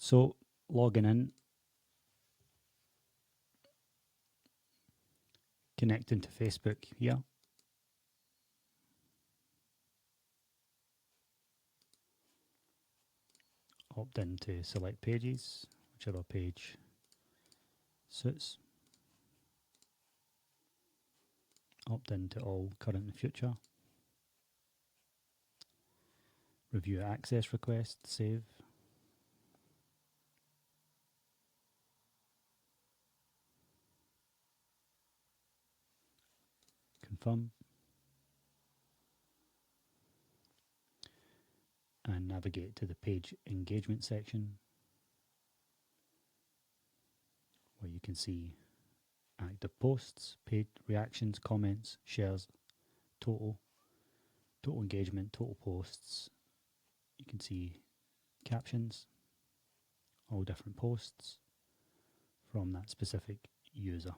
So logging in, connecting to Facebook here. Opt in to select pages, whichever page suits. Opt in to all current and future. Review access request, save. Confirm. And navigate to the page engagement section, where you can see active posts, paid reactions, comments, shares, total engagement, total posts. You can see captions, all different posts from that specific user.